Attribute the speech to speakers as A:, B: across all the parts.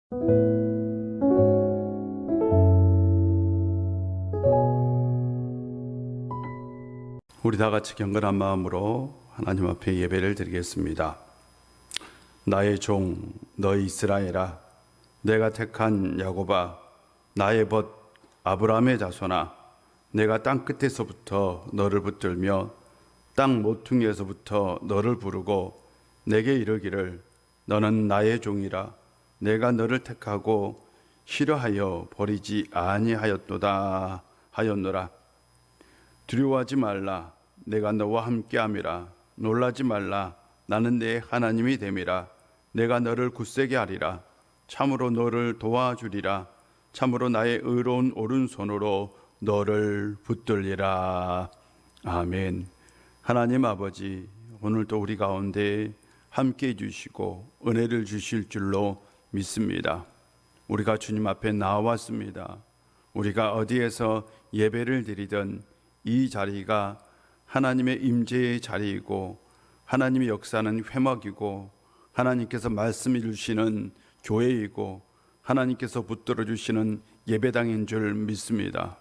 A: 우리 다 같이 경건한 마음으로 하나님 앞에 예배를 드리겠습니다. 나의 종 너희 이스라엘아, 내가 택한 야곱아, 나의 벗 아브라함의 자손아, 내가 땅 끝에서부터 너를 붙들며 땅 모퉁이에서부터 너를 부르고 내게 이르기를 너는 나의 종이라. 내가 너를 택하고 싫어하여 버리지 아니하였도다 하였노라. 두려워하지 말라. 내가 너와 함께함이라. 놀라지 말라. 나는 내 하나님이 됨이라. 내가 너를 굳세게 하리라. 참으로 너를 도와주리라. 참으로 나의 의로운 오른손으로 너를 붙들리라. 아멘. 하나님 아버지, 오늘도 우리 가운데 함께해 주시고 은혜를 주실 줄로 믿습니다. 우리가 주님 앞에 나왔습니다. 우리가 어디에서 예배를 드리든 이 자리가 하나님의 임재의 자리이고 하나님의 역사는 회막이고 하나님께서 말씀해 주시는 교회이고 하나님께서 붙들어 주시는 예배당인 줄 믿습니다.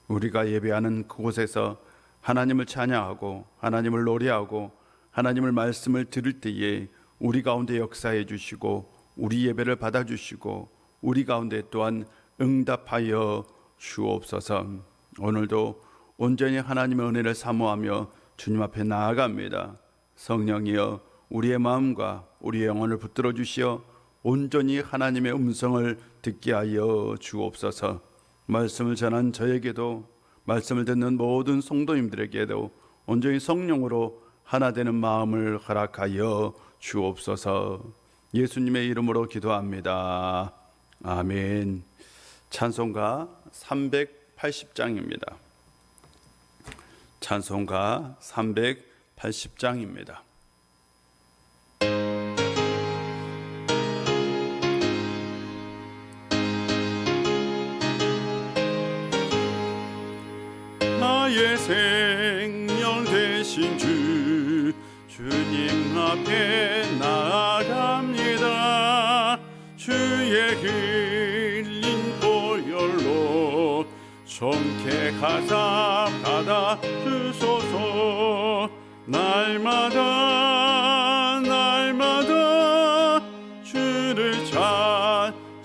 A: 우리가 예배하는 그곳에서 하나님을 찬양하고 하나님을 노래하고 하나님을 말씀을 들을 때에 우리 가운데 역사해 주시고 우리 예배를 받아 주시고 우리 가운데 또한 응답하여 주옵소서. 오늘도 온전히 하나님의 은혜를 사모하며 주님 앞에 나아갑니다. 성령이여 우리의 마음과 우리의 영혼을 붙들어 주시어 온전히 하나님의 음성을 듣게 하여 주옵소서. 말씀을 전한 저에게도 말씀을 듣는 모든 성도님들에게도 온전히 성령으로 하나 되는 마음을 허락하여 주옵소서. 예수님의 이름으로 기도합니다. 아멘. 찬송가 380장입니다. 찬송가 380장입니다. 나의 생명 되신 주, 주님 앞에 나아갑니다. 주의 흘린 보혈로 정케하사 받아 주소서. 날마다 날마다 주를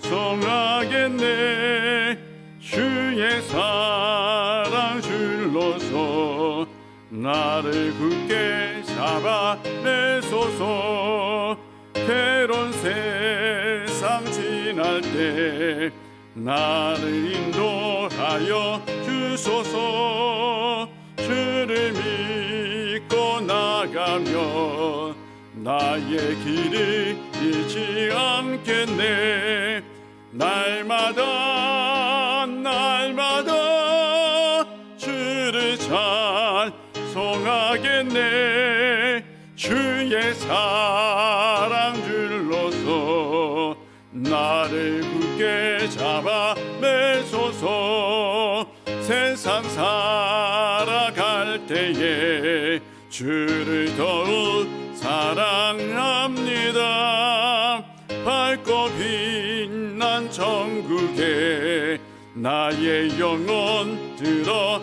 A: 찬송하겠네. 주의 사랑 줄로서 나를 굳게 잡아내소서. 괴로운 세상 지날 때 나를 인도하여 주소서. 주를 믿고 나가면 나의 길을 잃지 않겠네. 날마다 날마다 주를 찬송하겠네. 주의 사랑 줄로서 나를 굳게 잡아내소서. 세상 살아갈 때에 주를 더욱 사랑합니다. 밝고 빛난 천국에 나의 영혼 들어가겠네.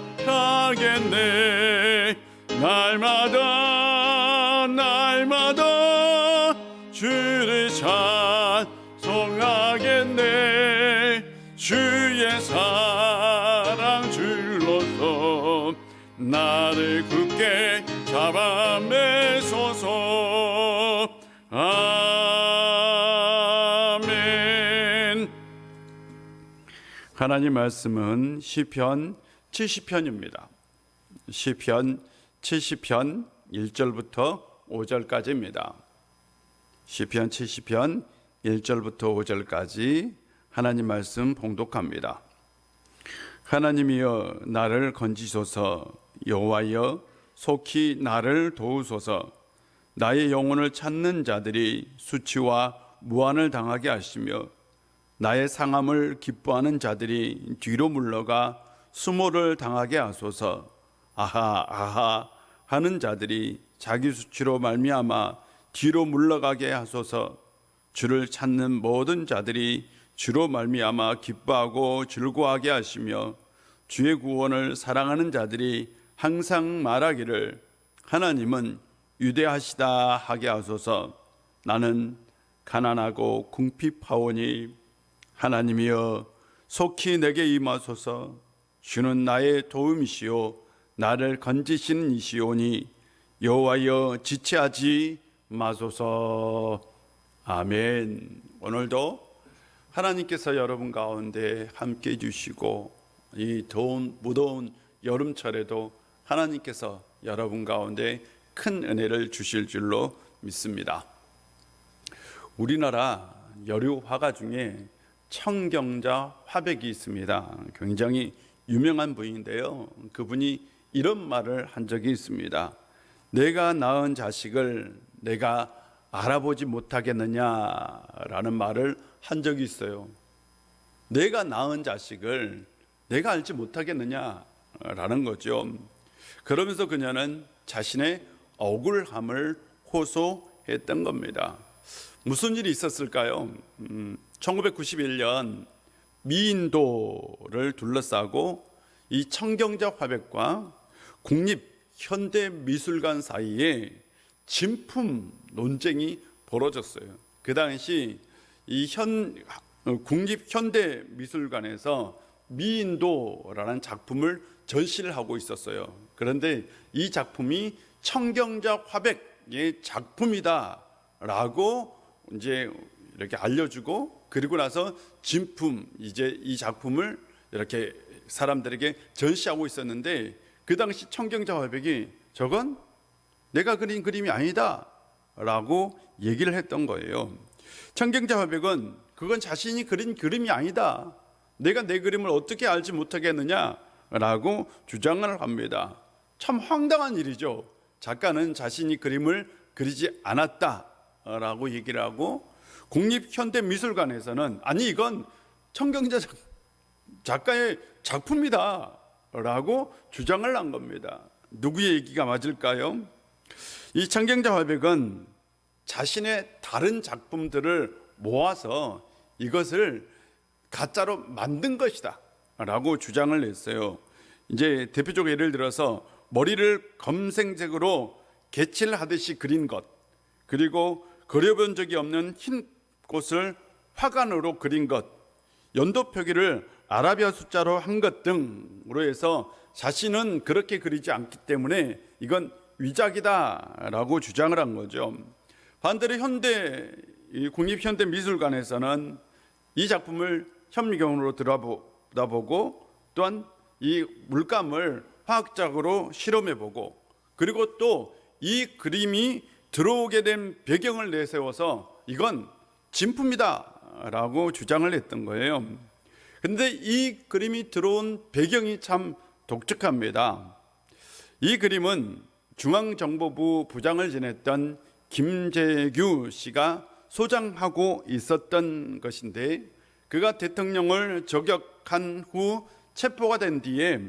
A: 날마다 날마다 주를 찬송하겠네. 주의 사랑 줄로서 나를 굳게 잡아내소서. 아멘. 하나님 말씀은 시편 70편입니다. 시편 70편 1절부터 5절까지입니다. 시편 70편 1절부터 5절까지 하나님 말씀 봉독합니다. 하나님이여 나를 건지소서. 여호와여 속히 나를 도우소서. 나의 영혼을 찾는 자들이 수치와 무한을 당하게 하시며 나의 상함을 기뻐하는 자들이 뒤로 물러가 수모를 당하게 하소서. 아하 아하 하는 자들이 자기 수치로 말미암아 뒤로 물러가게 하소서. 주를 찾는 모든 자들이 주로 말미암아 기뻐하고 즐거워하게 하시며 주의 구원을 사랑하는 자들이 항상 말하기를 하나님은 위대하시다 하게 하소서. 나는 가난하고 궁핍하오니 하나님이여 속히 내게 임하소서. 주는 나의 도움이시오 나를 건지시는 이시오니 여호와여 지체하지 마소서. 아멘. 오늘도 하나님께서 여러분 가운데 함께 해주시고 이 더운 무더운 여름철에도 하나님께서 여러분 가운데 큰 은혜를 주실 줄로 믿습니다. 우리나라 여류 화가 중에 청경자 화백이 있습니다. 굉장히 유명한 분인데요. 그분이 이런 말을 한 적이 있습니다. 내가 낳은 자식을 내가 알아보지 못하겠느냐라는 말을 한 적이 있어요. 내가 낳은 자식을 내가 알지 못하겠느냐라는 거죠. 그러면서 그녀는 자신의 억울함을 호소했던 겁니다. 무슨 일이 있었을까요? 1991년 미인도를 둘러싸고 이 청경자 화백과 국립현대미술관 사이에 진품 논쟁이 벌어졌어요. 그 당시 이 국립현대미술관에서 미인도라는 작품을 전시를 하고 있었어요. 그런데 이 작품이 청경자 화백의 작품이다라고 이제 이렇게 알려주고, 그리고 나서 진품, 이제 이 작품을 이렇게 사람들에게 전시하고 있었는데, 그 당시 청경자 화백이 저건 내가 그린 그림이 아니다 라고 얘기를 했던 거예요. 청경자 화백은 그건 자신이 그린 그림이 아니다, 내가 내 그림을 어떻게 알지 못하겠느냐 라고 주장을 합니다. 참 황당한 일이죠. 작가는 자신이 그림을 그리지 않았다 라고 얘기를 하고, 국립현대미술관에서는 아니 이건 청경자 작가의 작품이다 라고 주장을 한 겁니다. 누구의 얘기가 맞을까요? 이 청경자 화백은 자신의 다른 작품들을 모아서 이것을 가짜로 만든 것이다 라고 주장을 했어요. 이제 대표적으로 예를 들어서 머리를 검색색으로 개칠하듯이 그린 것, 그리고 그려본 적이 없는 흰 꽃을 화관으로 그린 것, 연도 표기를 아라비아 숫자로 한 것 등으로 해서 자신은 그렇게 그리지 않기 때문에 이건 위작이다라고 주장을 한 거죠. 반대로 국립현대미술관에서는 이 작품을 현미경으로 들여다보고, 또한 이 물감을 화학적으로 실험해보고, 그리고 또 이 그림이 들어오게 된 배경을 내세워서 이건 진품이다 라고 주장을 했던 거예요. 그런데 이 그림이 들어온 배경이 참 독특합니다. 이 그림은 중앙정보부 부장을 지냈던 김재규 씨가 소장하고 있었던 것인데, 그가 대통령을 저격한 후 체포가 된 뒤에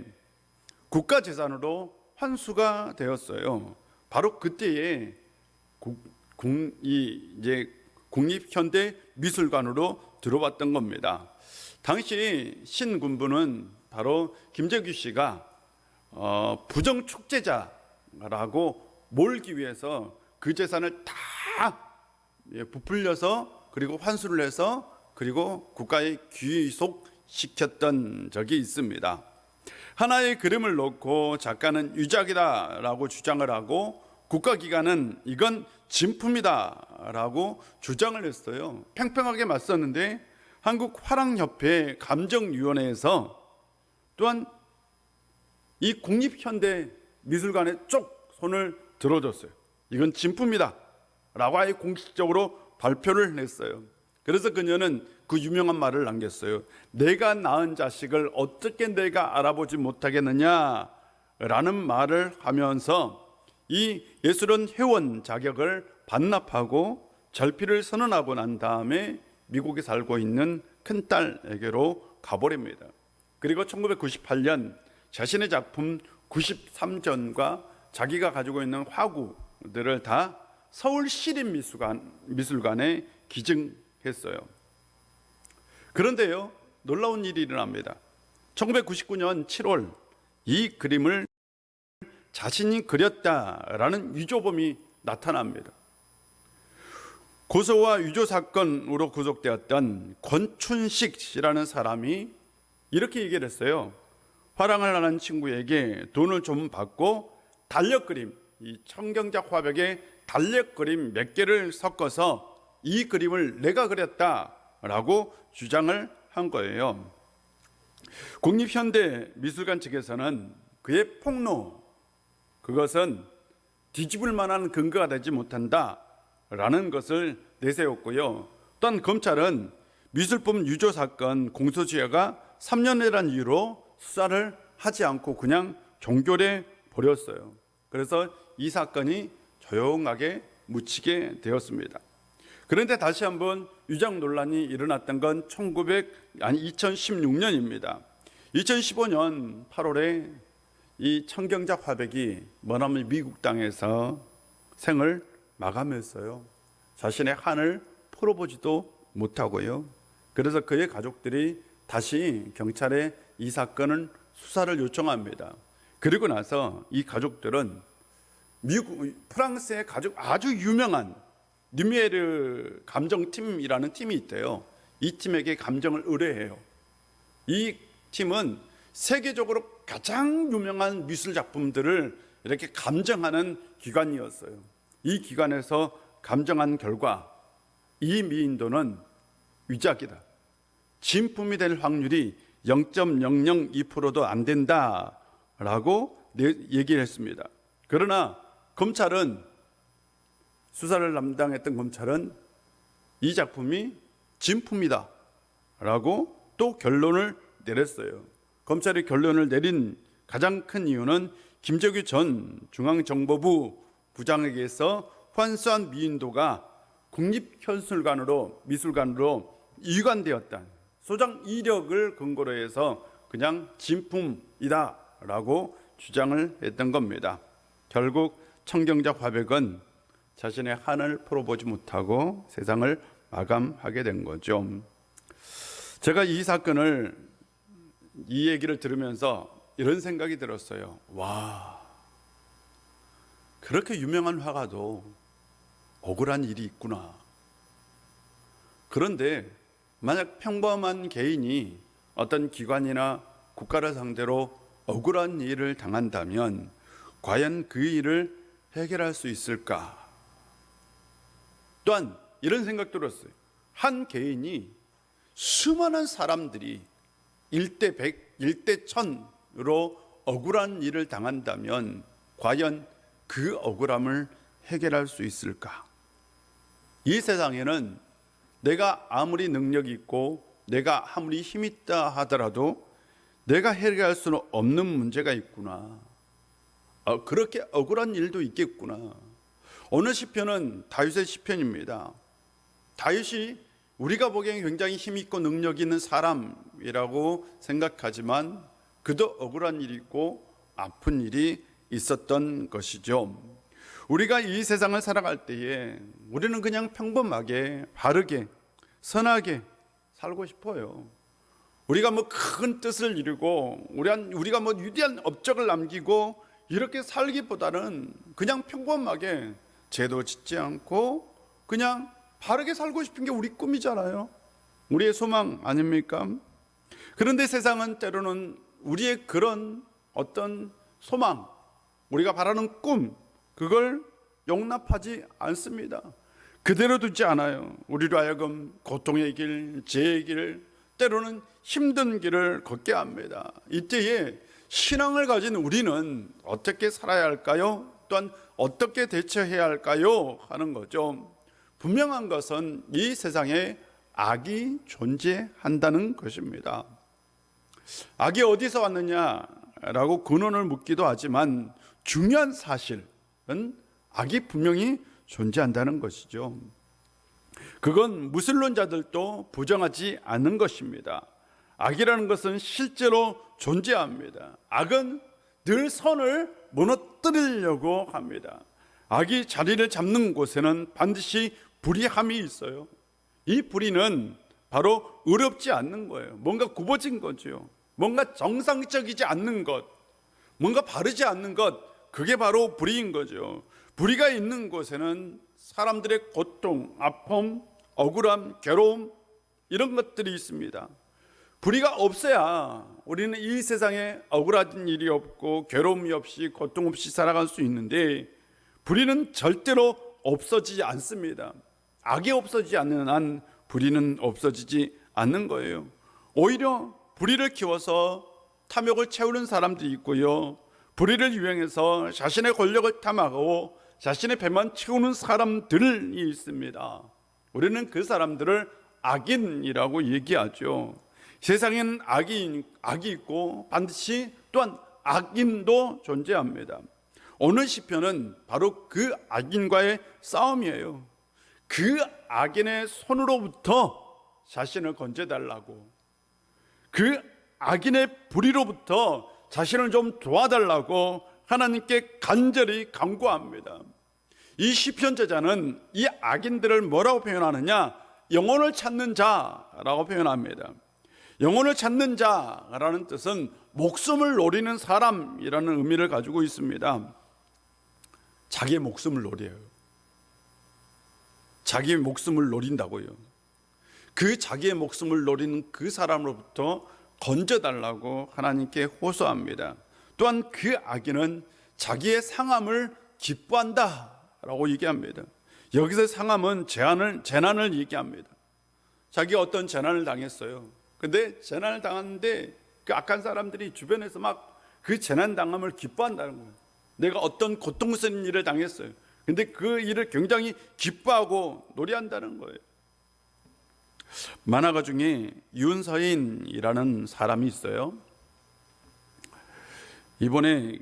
A: 국가재산으로 환수가 되었어요. 바로 그때에 국립현대미술관으로 들어왔던 겁니다. 당시 신군부는 바로 김재규 씨가 부정축제자라고 몰기 위해서 그 재산을 다 부풀려서 그리고 환수를 해서 그리고 국가에 귀속시켰던 적이 있습니다. 하나의 그림을 놓고 작가는 유작이다라고 주장을 하고, 국가기관은 이건 진품이다라고 주장을 했어요. 팽팽하게 맞섰는데 한국화랑협회 감정위원회에서 또한 이 국립현대미술관에 쪽 손을 들어줬어요. 이건 진품이다 라고 아예 공식적으로 발표를 했어요. 그래서 그녀는 그 유명한 말을 남겼어요. 내가 낳은 자식을 어떻게 내가 알아보지 못하겠느냐 라는 말을 하면서 이 예술원 회원 자격을 반납하고 절필을 선언하고 난 다음에 미국에 살고 있는 큰딸에게로 가버립니다. 그리고 1998년 자신의 작품 93점과 자기가 가지고 있는 화구들을 다 서울시립미술관에 기증했어요. 그런데요, 놀라운 일이 일어납니다. 1999년 7월 이 그림을 자신이 그렸다라는 위조범이 나타납니다. 고소와 위조 사건으로 구속되었던 권춘식 씨라는 사람이 이렇게 얘기를 했어요. 화랑을 하는 친구에게 돈을 좀 받고 달력 그림, 이 청경작 화백에 달력 그림 몇 개를 섞어서 이 그림을 내가 그렸다라고 주장을 한 거예요. 국립현대미술관 측에서는 그의 폭로, 그것은 뒤집을 만한 근거가 되지 못한다라는 것을 내세웠고요. 또한 검찰은 미술품 유조 사건 공소시효가 3년이라는 이유로 수사를 하지 않고 그냥 종결해 버렸어요. 그래서 이 사건이 조용하게 묻히게 되었습니다. 그런데 다시 한번 위장 논란이 일어났던 건 2016년입니다. 2015년 8월에 이 청경작 화백이 머나먼 미국 땅에서 생을 마감했어요. 자신의 한을 풀어보지도 못하고요. 그래서 그의 가족들이 다시 경찰에 이 사건을 수사를 요청합니다. 그리고 나서 이 가족들은 프랑스의 아주 유명한 뉴미에르 감정팀이라는 팀이 있대요. 이 팀에게 감정을 의뢰해요. 이 팀은 세계적으로 가장 유명한 미술 작품들을 이렇게 감정하는 기관이었어요. 이 기관에서 감정한 결과 이 미인도는 위작이다. 진품이 될 확률이 0.002%도 안 된다라고 얘기를 했습니다. 그러나 수사를 담당했던 검찰은 이 작품이 진품이다 라고 또 결론을 내렸어요. 검찰이 결론을 내린 가장 큰 이유는 김정규 전 중앙정보부 부장에게서 환수한 미인도가 미술관으로 이관되었다. 소장 이력을 근거로 해서 그냥 진품이다 라고 주장을 했던 겁니다. 결국 청경작 화백은 자신의 한을 풀어보지 못하고 세상을 마감하게 된 거죠. 제가 이 얘기를 들으면서 이런 생각이 들었어요. 와, 그렇게 유명한 화가도 억울한 일이 있구나. 그런데 만약 평범한 개인이 어떤 기관이나 국가를 상대로 억울한 일을 당한다면 과연 그 일을 해결할 수 있을까? 또한 이런 생각 들었어요. 한 개인이 수많은 사람들이 1대 100, 1대 1000으로 억울한 일을 당한다면 과연 그 억울함을 해결할 수 있을까? 이 세상에는 내가 아무리 능력이 있고 내가 아무리 힘이 있다 하더라도 내가 해결할 수는 없는 문제가 있구나. 그렇게 억울한 일도 있겠구나. 오늘 시편은 다윗의 시편입니다. 다윗이 우리가 보기엔 굉장히 힘 있고 능력 있는 사람이라고 생각하지만 그도 억울한 일이 있고 아픈 일이 있었던 것이죠. 우리가 이 세상을 살아갈 때에 우리는 그냥 평범하게 바르게 선하게 살고 싶어요. 우리가 큰 뜻을 이루고 우리가 위대한 업적을 남기고 이렇게 살기보다는 그냥 평범하게 죄도 짓지 않고 그냥 바르게 살고 싶은 게 우리 꿈이잖아요. 우리의 소망 아닙니까? 그런데 세상은 때로는 우리의 그런 어떤 소망, 우리가 바라는 꿈, 그걸 용납하지 않습니다. 그대로 두지 않아요. 우리로 하여금 고통의 길, 죄의 길, 때로는 힘든 길을 걷게 합니다. 이때에 신앙을 가진 우리는 어떻게 살아야 할까요? 또한 어떻게 대처해야 할까요? 하는 거죠. 분명한 것은 이 세상에 악이 존재한다는 것입니다. 악이 어디서 왔느냐라고 근원을 묻기도 하지만 중요한 사실은 악이 분명히 존재한다는 것이죠. 그건 무신론자들도 부정하지 않는 것입니다. 악이라는 것은 실제로 존재합니다. 악은 늘 선을 무너뜨리려고 합니다. 악이 자리를 잡는 곳에는 반드시 불의함이 있어요. 이 불의는 바로 의롭지 않는 거예요. 뭔가 굽어진 거죠. 뭔가 정상적이지 않는 것, 뭔가 바르지 않는 것, 그게 바로 불의인 거죠. 불의가 있는 곳에는 사람들의 고통, 아픔, 억울함, 괴로움, 이런 것들이 있습니다. 불의가 없어야 우리는 이 세상에 억울한 일이 없고 괴로움이 없이 고통 없이 살아갈 수 있는데, 불의는 절대로 없어지지 않습니다. 악이 없어지지 않는 한 불의는 없어지지 않는 거예요. 오히려 불의를 키워서 탐욕을 채우는 사람들이 있고요, 불의를 이용해서 자신의 권력을 탐하고 자신의 배만 채우는 사람들이 있습니다. 우리는 그 사람들을 악인이라고 얘기하죠. 세상에는 악이 있고 반드시 또한 악인도 존재합니다. 오늘 시편은 바로 그 악인과의 싸움이에요. 그 악인의 손으로부터 자신을 건져달라고, 그 악인의 불의로부터 자신을 좀 도와달라고 하나님께 간절히 간구합니다. 이 시편 저자는 이 악인들을 뭐라고 표현하느냐? 영혼을 찾는 자라고 표현합니다. 영혼을 찾는 자라는 뜻은 목숨을 노리는 사람이라는 의미를 가지고 있습니다. 자기의 목숨을 노려요. 자기의 목숨을 노린다고요. 그 자기의 목숨을 노리는 그 사람으로부터 건져달라고 하나님께 호소합니다. 또한 그 악인은 자기의 상함을 기뻐한다라고 얘기합니다. 여기서 상함은 재난을 얘기합니다. 자기가 어떤 재난을 당했어요. 근데 재난을 당하는데 그 악한 사람들이 주변에서 막 그 재난 당함을 기뻐한다는 거예요. 내가 어떤 고통스러운 일을 당했어요. 근데 그 일을 굉장히 기뻐하고 노래한다는 거예요. 만화가 중에 윤서인이라는 사람이 있어요. 이번에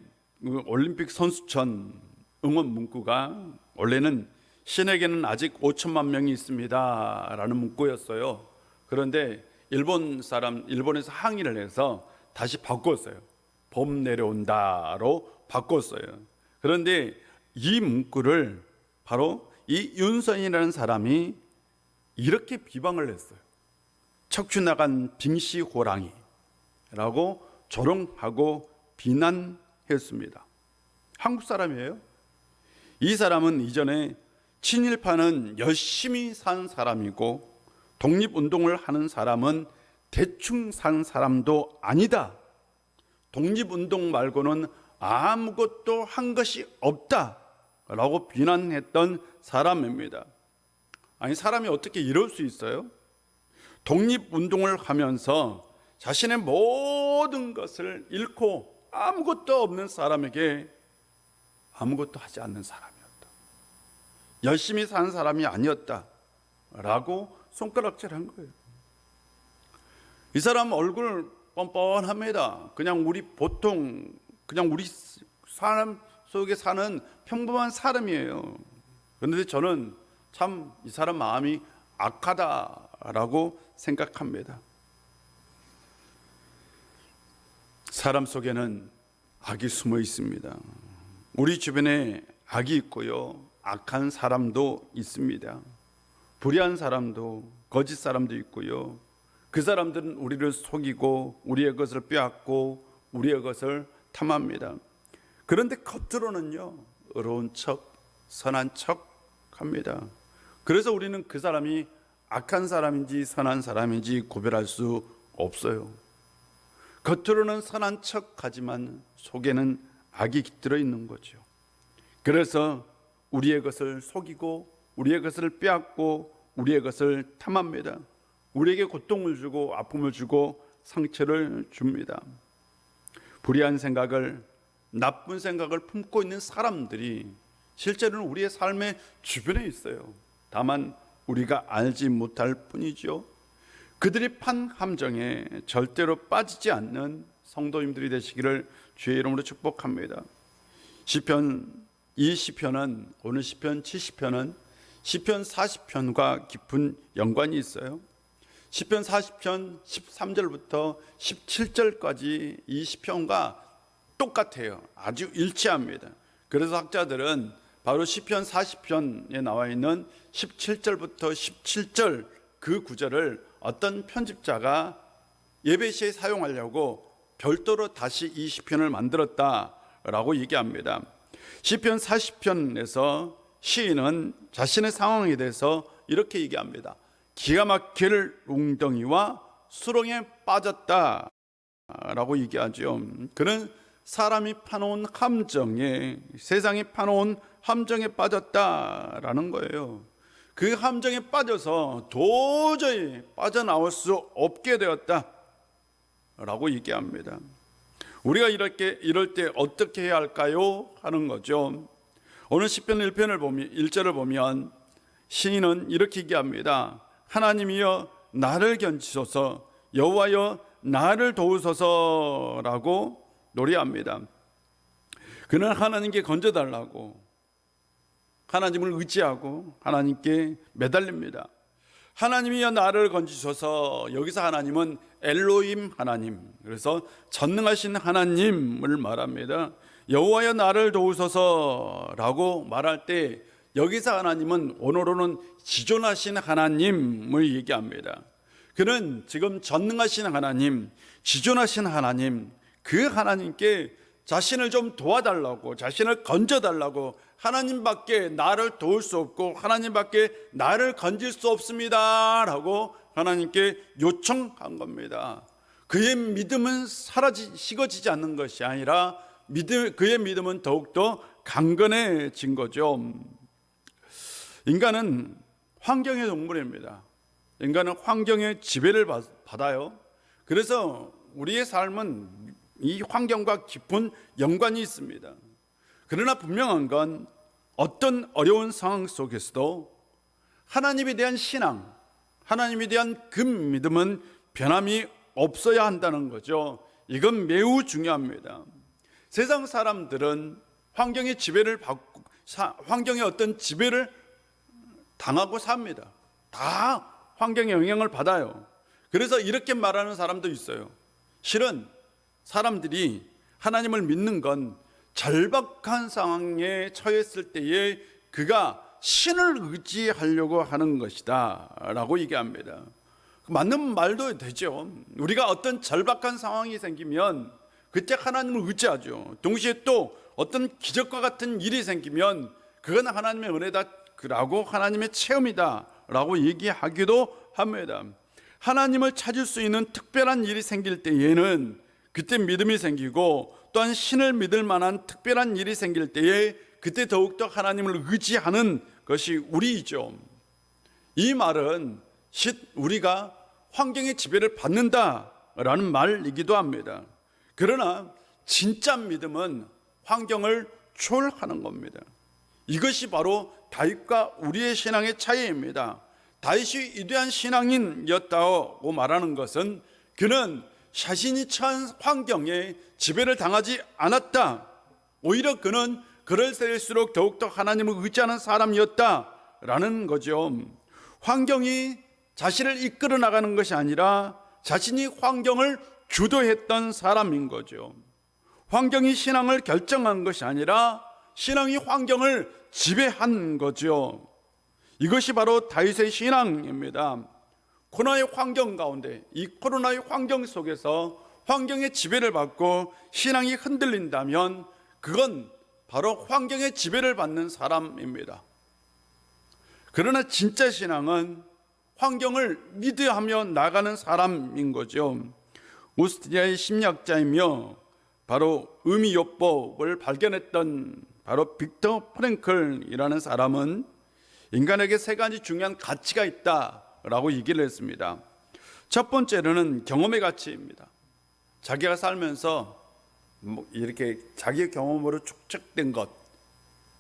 A: 올림픽 선수촌 응원 문구가 원래는 신에게는 아직 5천만 명이 있습니다 라는 문구였어요. 그런데 일본에서 항의를 해서 다시 바꿨어요. 봄 내려온다로 바꿨어요. 그런데 이 문구를 바로 이 윤선이라는 사람이 이렇게 비방을 했어요. 척추 나간 빙시 호랑이라고 조롱하고 비난했습니다. 한국 사람이에요. 이 사람은 이전에 친일파는 열심히 산 사람이고 독립운동을 하는 사람은 대충 산 사람도 아니다. 독립운동 말고는 아무것도 한 것이 없다라고 비난했던 사람입니다. 아니, 사람이 어떻게 이럴 수 있어요? 독립운동을 하면서 자신의 모든 것을 잃고 아무것도 없는 사람에게 아무것도 하지 않는 사람이었다. 열심히 산 사람이 아니었다라고 손가락질한 거예요. 이 사람 얼굴 뻔뻔합니다. 그냥 우리 사람 속에 사는 평범한 사람이에요. 그런데 저는 참 이 사람 마음이 악하다라고 생각합니다. 사람 속에는 악이 숨어 있습니다. 우리 주변에 악이 있고요, 악한 사람도 있습니다. 불의한 사람도, 거짓 사람도 있고요. 그 사람들은 우리를 속이고 우리의 것을 빼앗고 우리의 것을 탐합니다. 그런데 겉으로는요, 의로운 척, 선한 척 합니다. 그래서 우리는 그 사람이 악한 사람인지 선한 사람인지 구별할 수 없어요. 겉으로는 선한 척 하지만 속에는 악이 깃들어 있는 거죠. 그래서 우리의 것을 속이고 우리의 것을 빼앗고 우리의 것을 탐합니다. 우리에게 고통을 주고 아픔을 주고 상처를 줍니다. 불의한 생각을, 나쁜 생각을 품고 있는 사람들이 실제로는 우리의 삶의 주변에 있어요. 다만 우리가 알지 못할 뿐이죠. 그들이 판 함정에 절대로 빠지지 않는 성도님들이 되시기를 주의 이름으로 축복합니다. 이 시편은, 오늘 시편 70편은 시편 40편과 깊은 연관이 있어요. 시편 40편 13절부터 17절까지 이 시편과 똑같아요. 아주 일치합니다. 그래서 학자들은 바로 시편 40편에 나와 있는 17절부터 17절 그 구절을 어떤 편집자가 예배 시에 사용하려고 별도로 다시 이 시편을 만들었다라고 얘기합니다. 시편 40편에서 시인은 자신의 상황에 대해서 이렇게 얘기합니다. 기가 막힐 웅덩이와 수렁에 빠졌다 라고 얘기하죠. 그는 사람이 파놓은 함정에, 세상이 파놓은 함정에 빠졌다라는 거예요. 그 함정에 빠져서 도저히 빠져나올 수 없게 되었다 라고 얘기합니다. 우리가 이럴 때 어떻게 해야 할까요? 하는 거죠. 오늘 시편 1편을 보면 1절을 보면 시인은 이렇게 얘기합니다. 하나님이여 나를 견지소서, 여호와여 나를 도우소서라고 노래합니다. 그는 하나님께 건져달라고 하나님을 의지하고 하나님께 매달립니다. 하나님이여 나를 건지소서. 여기서 하나님은 엘로힘 하나님, 그래서 전능하신 하나님을 말합니다. 여호와여 나를 도우소서라고 말할 때 여기서 하나님은 원어로는 지존하신 하나님을 얘기합니다. 그는 지금 전능하신 하나님, 지존하신 하나님, 그 하나님께 자신을 좀 도와달라고, 자신을 건져달라고, 하나님밖에 나를 도울 수 없고 하나님밖에 나를 건질 수 없습니다 라고 하나님께 요청한 겁니다. 그의 믿음은 식어지지 않는 것이 아니라 그의 믿음은 더욱더 강건해진 거죠. 인간은 환경의 동물입니다. 인간은 환경의 지배를 받아요. 그래서 우리의 삶은 이 환경과 깊은 연관이 있습니다. 그러나 분명한 건 어떤 어려운 상황 속에서도 하나님에 대한 신앙, 하나님에 대한 그 믿음은 변함이 없어야 한다는 거죠. 이건 매우 중요합니다. 세상 사람들은 환경의 지배를 받고, 환경의 어떤 지배를 당하고 삽니다. 다 환경의 영향을 받아요. 그래서 이렇게 말하는 사람도 있어요. 실은 사람들이 하나님을 믿는 건 절박한 상황에 처했을 때에 그가 신을 의지하려고 하는 것이다 라고 얘기합니다. 맞는 말도 되죠. 우리가 어떤 절박한 상황이 생기면 그때 하나님을 의지하죠. 동시에 또 어떤 기적과 같은 일이 생기면 그건 하나님의 은혜다 라고 하나님의 체험이다 라고 얘기하기도 합니다. 하나님을 찾을 수 있는 특별한 일이 생길 때에는 그때 믿음이 생기고, 또한 신을 믿을 만한 특별한 일이 생길 때에 그때 더욱더 하나님을 의지하는 것이 우리이죠. 이 말은 우리가 환경의 지배를 받는다라는 말이기도 합니다. 그러나 진짜 믿음은 환경을 초월하는 겁니다. 이것이 바로 다윗과 우리의 신앙의 차이입니다. 다윗이 위대한 신앙인이었다고 말하는 것은 그는 자신이 처한 환경에 지배를 당하지 않았다. 오히려 그는 그럴 때일수록 더욱더 하나님을 의지하는 사람이었다라는 거죠. 환경이 자신을 이끌어 나가는 것이 아니라 자신이 환경을 주도했던 사람인 거죠. 환경이 신앙을 결정한 것이 아니라 신앙이 환경을 지배한 거죠. 이것이 바로 다윗의 신앙입니다. 코로나의 환경 가운데, 이 코로나의 환경 속에서 환경의 지배를 받고 신앙이 흔들린다면 그건 바로 환경의 지배를 받는 사람입니다. 그러나 진짜 신앙은 환경을 리드하며 나가는 사람인 거죠. 오스트리아의 심리학자이며 바로 의미요법을 발견했던 바로 빅터 프랭클이라는 사람은 인간에게 세 가지 중요한 가치가 있다라고 얘기를 했습니다. 첫 번째로는 경험의 가치입니다. 자기가 살면서 이렇게 자기 경험으로 축적된 것,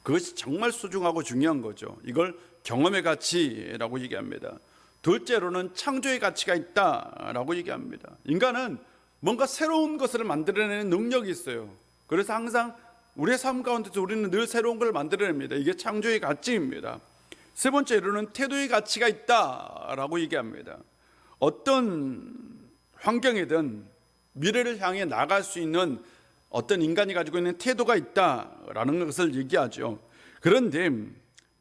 A: 그것이 정말 소중하고 중요한 거죠. 이걸 경험의 가치라고 얘기합니다. 둘째로는 창조의 가치가 있다라고 얘기합니다. 인간은 뭔가 새로운 것을 만들어내는 능력이 있어요. 그래서 항상 우리의 삶 가운데서 우리는 늘 새로운 걸 만들어냅니다. 이게 창조의 가치입니다. 세 번째로는 태도의 가치가 있다라고 얘기합니다. 어떤 환경이든 미래를 향해 나갈 수 있는 어떤 인간이 가지고 있는 태도가 있다라는 것을 얘기하죠. 그런데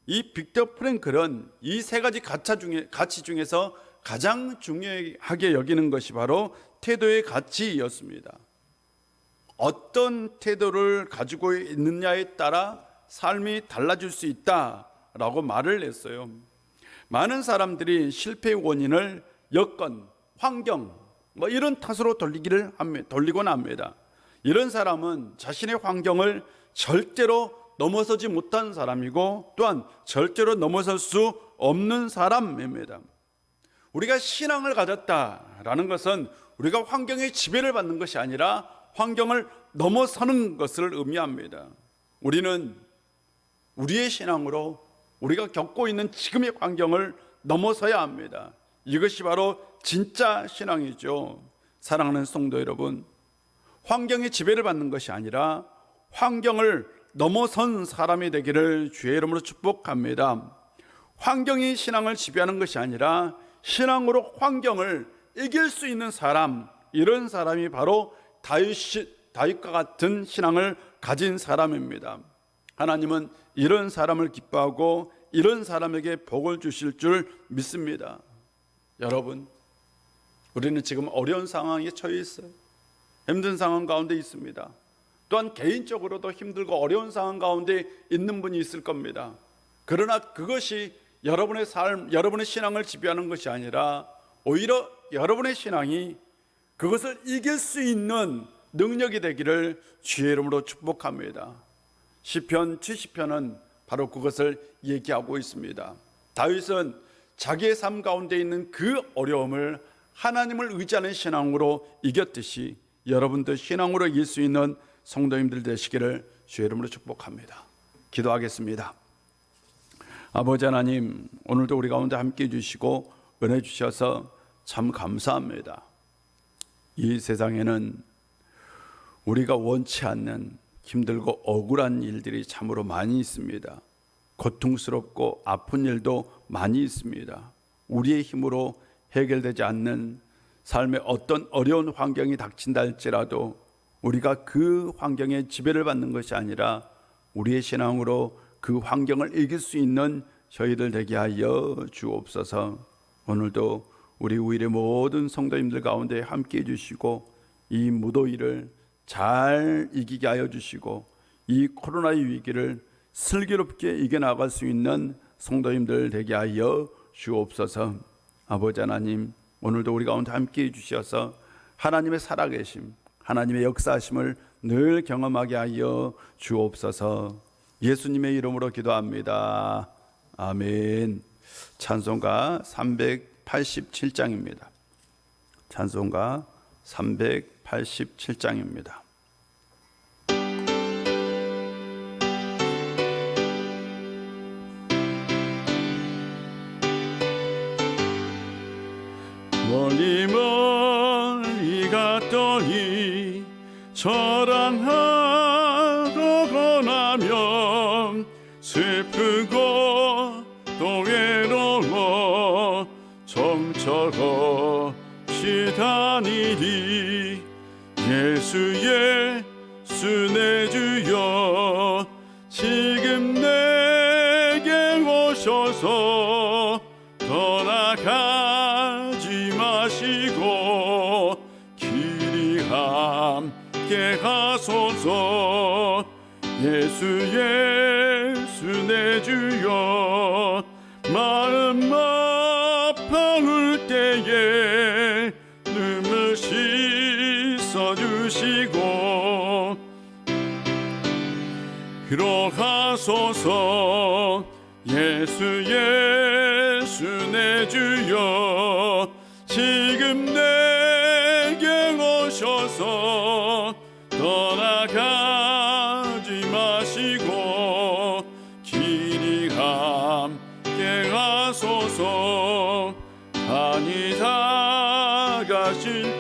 A: 이 빅터 프랭클은 이 세 가지 가치 중에서 가장 중요하게 여기는 것이 바로 태도의 가치였습니다. 어떤 태도를 가지고 있느냐에 따라 삶이 달라질 수 있다라고 말을 했어요. 많은 사람들이 실패의 원인을 여건, 환경 이런 탓으로 돌리곤 합니다. 이런 사람은 자신의 환경을 절대로 넘어서지 못한 사람이고 또한 절대로 넘어설 수 없는 사람입니다. 우리가 신앙을 가졌다라는 것은 우리가 환경의 지배를 받는 것이 아니라 환경을 넘어서는 것을 의미합니다. 우리는 우리의 신앙으로 우리가 겪고 있는 지금의 환경을 넘어서야 합니다. 이것이 바로 진짜 신앙이죠. 사랑하는 성도 여러분, 환경의 지배를 받는 것이 아니라 환경을 넘어선 사람이 되기를 주의 이름으로 축복합니다. 환경이 신앙을 지배하는 것이 아니라 신앙으로 환경을 이길 수 있는 사람, 이런 사람이 바로 다윗과 같은 신앙을 가진 사람입니다. 하나님은 이런 사람을 기뻐하고 이런 사람에게 복을 주실 줄 믿습니다. 여러분, 우리는 지금 어려운 상황에 처해 있어요. 힘든 상황 가운데 있습니다. 또한 개인적으로도 힘들고 어려운 상황 가운데 있는 분이 있을 겁니다. 그러나 그것이 여러분의 삶, 여러분의 신앙을 지배하는 것이 아니라 오히려 여러분의 신앙이 그것을 이길 수 있는 능력이 되기를 주의 이름으로 축복합니다. 시편 70편은 바로 그것을 얘기하고 있습니다. 다윗은 자기의 삶 가운데 있는 그 어려움을 하나님을 의지하는 신앙으로 이겼듯이 여러분도 신앙으로 이길 수 있는 성도님들 되시기를 주의 이름으로 축복합니다. 기도하겠습니다. 아버지 하나님, 오늘도 우리 가운데 함께해 주시고 은혜 주셔서 참 감사합니다. 이 세상에는 우리가 원치 않는 힘들고 억울한 일들이 참으로 많이 있습니다. 고통스럽고 아픈 일도 많이 있습니다. 우리의 힘으로 해결되지 않는 삶의 어떤 어려운 환경이 닥친다 할지라도 우리가 그 환경에 지배를 받는 것이 아니라 우리의 신앙으로 그 환경을 이길 수 있는 저희들 되게 하여 주옵소서. 오늘도 우리 우일의 모든 성도님들 가운데 함께 해주시고 이 무더위를 잘 이기게 하여 주시고 이 코로나의 위기를 슬기롭게 이겨나갈 수 있는 성도님들 되게 하여 주옵소서. 아버지 하나님, 오늘도 우리 가운데 함께 해주셔서 하나님의 살아계심, 하나님의 역사하심을 늘 경험하게 하여 주옵소서. 예수님의 이름으로 기도합니다. 아멘. 찬송가 387장입니다. 찬송가 387장입니다. 멀리 멀리 갔더니 저랑하러 떠나면 슬프고 또 외로워 정처럼 시다니리 예수의 순애 주여 지금 내게 오셔서 떠나가지 마시고 길이 함께 가소서 예수의 순애 주여 마음 아파올 때에 눈물 씻어주시고 들어가소서 예수의 순애 주여 지금 내게 오셔서 떠나가지 마시고 길이 함께 가소서 다니다가실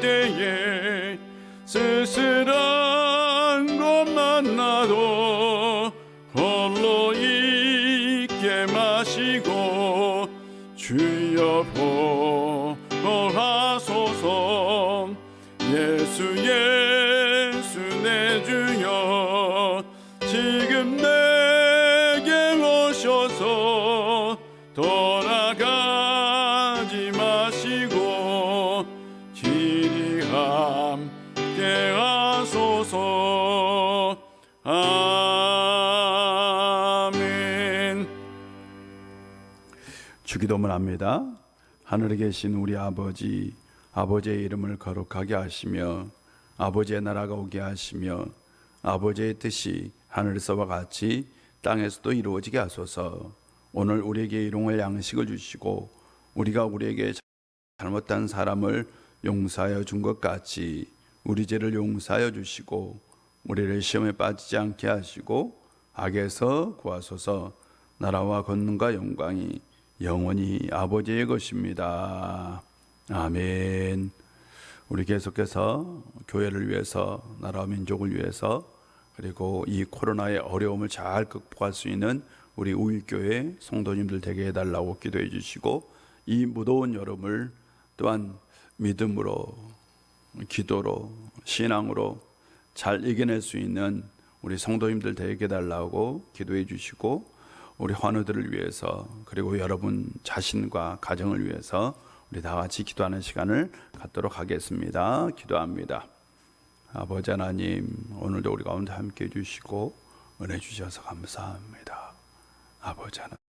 A: 때에 쓸쓸한 것만 나도 홀로 있게 마시고 주여 보호하소서 예수의 순애 주여 지금 내게 오셔서 떠나가지 마시고 함께 하소서. 아멘. 주기도문 합니다. 하늘에 계신 우리 아버지, 아버지의 이름을 거룩하게 하시며 아버지의 나라가 오게 하시며 아버지의 뜻이 하늘에서와 같이 땅에서도 이루어지게 하소서. 오늘 우리에게 일용할 양식을 주시고 우리가 우리에게 잘못한 사람을 용서하여 준 것 같이 우리 죄를 용서하여 주시고 우리를 시험에 빠지지 않게 하시고 악에서 구하소서. 나라와 권능과 영광이 영원히 아버지의 것입니다. 아멘. 우리 계속해서 교회를 위해서, 나라와 민족을 위해서, 그리고 이 코로나의 어려움을 잘 극복할 수 있는 우리 우일교회 성도님들 되게 해달라고 기도해 주시고, 이 무더운 여름을 또한 믿음으로, 기도로, 신앙으로 잘 이겨낼 수 있는 우리 성도님들 되게 해달라고 기도해 주시고, 우리 환우들을 위해서, 그리고 여러분 자신과 가정을 위해서 우리 다 같이 기도하는 시간을 갖도록 하겠습니다. 기도합니다. 아버지 하나님, 오늘도 우리 가운데 함께 해주시고 은혜 주셔서 감사합니다. 아버지 하나님.